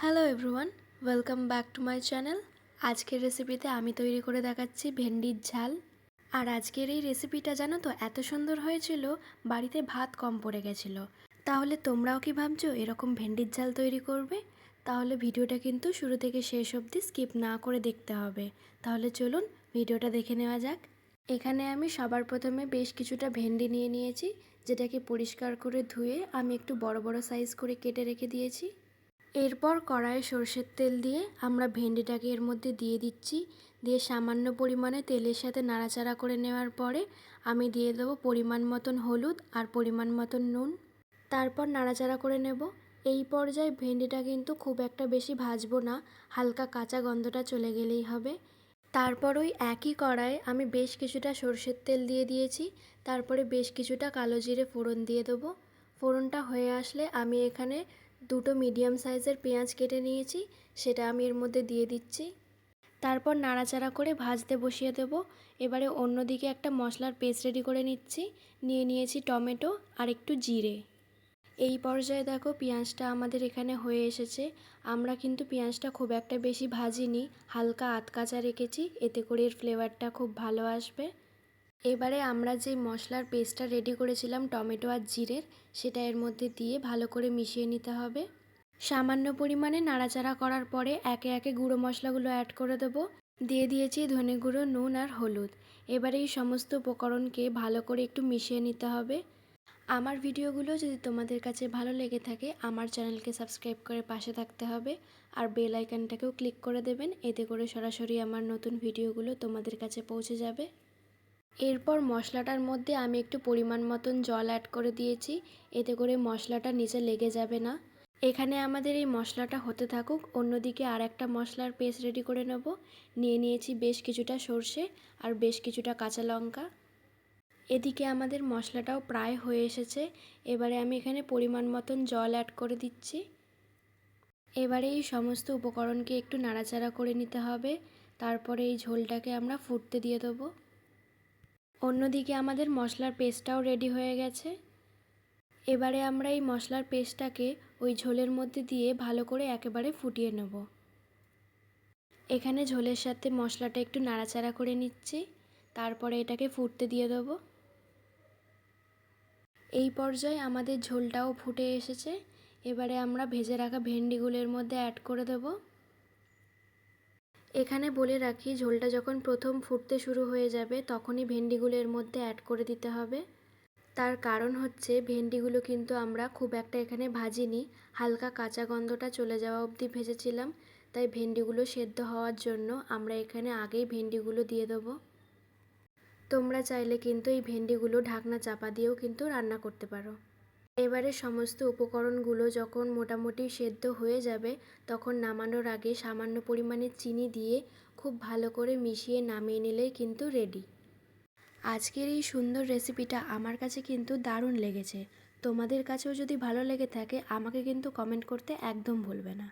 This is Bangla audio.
Hello everyone, welcome back to my channel. আজকের রেসিপিতে আমি তৈরি করে দেখাচ্ছি ভেন্ডির ঝাল। আর আজকের এই রেসিপিটা জানো তো এত সুন্দর হয়েছিল, বাড়িতে ভাত কম পড়ে গেছিলো। তাহলে তোমরাও কি ভাবছো এরকম ভেন্ডির ঝাল তৈরি করবে? তাহলে ভিডিওটা কিন্তু শুরু থেকে শেষ অবধি স্কিপ না করে দেখতে হবে। তাহলে চলুন ভিডিওটা দেখে নেওয়া যাক। এখানে আমি সবার প্রথমে বেশ কিছুটা ভেন্ডি নিয়ে নিয়েছি, যেটাকে পরিষ্কার করে ধুয়ে আমি একটু বড় বড় সাইজ করে কেটে রেখে দিয়েছি। এরপর কড়াইয়ে সরষের তেল দিয়ে আমরা ভেন্ডিটাকে এর মধ্যে দিয়ে দিচ্ছি। দিয়ে সামান্য পরিমাণে তেলের সাথে নাড়াচাড়া করে নেওয়ার পরে আমি দিয়ে দেবো পরিমাণ মতন হলুদ আর পরিমাণ মতন নুন। তারপর নাড়াচাড়া করে নেব। এই পর্যায়ে ভেন্ডিটা কিন্তু খুব একটা বেশি ভাজবো না, হালকা কাঁচা গন্ধটা চলে গেলেই হবে। তারপর ওই একই কড়াইয়ে আমি বেশ কিছুটা সরষের তেল দিয়ে দিয়েছি। তারপরে বেশ কিছুটা কালো জিরে ফোড়ন দিয়ে দেবো। ফোড়নটা হয়ে আসলে আমি এখানে দুটো মিডিয়াম সাইজের পেঁয়াজ কেটে নিয়েছি, সেটা আমি এর মধ্যে দিয়ে দিচ্ছি। তারপর নাড়াচাড়া করে ভাজতে বসিয়ে দেবো। এবারে অন্যদিকে একটা মশলার পেস্ট রেডি করে নিয়ে নিয়েছি টমেটো আর একটু জিরে। এই পর্যায়ে দেখো পেঁয়াজটা আমাদের এখানে হয়ে এসেছে। আমরা কিন্তু পেঁয়াজটা খুব একটা বেশি ভাজিনি, হালকা আধকাঁচা রেখেছি, এতে করে এর ফ্লেভারটা খুব ভালো আসবে। এবারে আমরা যে মশলার পেস্টটা রেডি করেছিলাম টমেটো আর জিরের, সেটা এর মধ্যে দিয়ে ভালো করে মিশিয়ে নিতে হবে। সামান্য পরিমাণে নাড়াচাড়া করার পরে একে একে গুঁড়ো মশলাগুলো অ্যাড করে দেবো। দিয়ে দিয়েছি ধনে গুঁড়ো, নুন আর হলুদ। এবারে এই সমস্ত উপকরণকে ভালো করে একটু মিশিয়ে নিতে হবে। আমার ভিডিওগুলো যদি তোমাদের কাছে ভালো লেগে থাকে আমার চ্যানেলকে সাবস্ক্রাইব করে পাশে থাকতে হবে, আর বেল আইকনটাকেও ক্লিক করে দেবেন, এতে করে সরাসরি আমার নতুন ভিডিওগুলো তোমাদের কাছে পৌঁছে যাবে। এরপর মশলাটার মধ্যে আমি একটু পরিমাণ মতন জল অ্যাড করে দিয়েছি, এতে করে মশলাটা নিচে লেগে যাবে না। এখানে আমাদের এই মশলাটা হতে থাকুক, অন্যদিকে আর একটা মশলার পেস্ট রেডি করে নেব। নিয়েছি বেশ কিছুটা সর্ষে আর বেশ কিছুটা কাঁচা লঙ্কা। এদিকে আমাদের মশলাটাও প্রায় হয়ে এসেছে। এবারে আমি এখানে পরিমাণ মতন জল অ্যাড করে দিচ্ছি। এবারে এই সমস্ত উপকরণকে একটু নাড়াচাড়া করে নিতে হবে। তারপরে এই ঝোলটাকে আমরা ফুটতে দিয়ে দেবো। অন্যদিকে আমাদের মশলার পেস্টটাও রেডি হয়ে গেছে। এবারে আমরা এই মশলার পেস্টটাকে ওই ঝোলের মধ্যে দিয়ে ভালো করে একেবারে ফুটিয়ে নেব। এখানে ঝোলের সাথে মশলাটা একটু নাড়াচাড়া করে নিচ্ছি, তারপরে এটাকে ফুটতে দিয়ে দেবো। এই পর্যায়ে আমাদের ঝোলটাও ফুটে এসেছে। এবারে আমরা ভেজে রাখা ভেন্ডিগুলোর মধ্যে অ্যাড করে দেব। এখানে বলে রাখি, ঝোলটা যখন প্রথম ফুটতে শুরু হয়ে যাবে তখনই ভেন্ডিগুলোর মধ্যে অ্যাড করে দিতে হবে। তার কারণ হচ্ছে ভেন্ডিগুলো কিন্তু আমরা খুব একটা এখানে ভাজিনি, হালকা কাঁচা গন্ধটা চলে যাওয়া অবধি ভেজেছিলাম। তাই ভেন্ডিগুলো সেদ্ধ হওয়ার জন্য আমরা এখানে আগেই ভেন্ডিগুলো দিয়ে দেবো। তোমরা চাইলে কিন্তু এই ভেন্ডিগুলো ঢাকনা চাপা দিয়েও কিন্তু রান্না করতে পারো। এবারে সমস্ত উপকরণগুলো যখন মোটামুটি সেদ্ধ হয়ে যাবে তখন নামানোর আগে সামান্য পরিমাণে চিনি দিয়ে খুব ভালো করে মিশিয়ে নামিয়ে নিলেই কিন্তু রেডি। আজকের এই সুন্দর রেসিপিটা আমার কাছে কিন্তু দারুণ লেগেছে। তোমাদের কাছেও যদি ভালো লেগে থাকে আমাকে কিন্তু কমেন্ট করতে একদম ভুলবে না।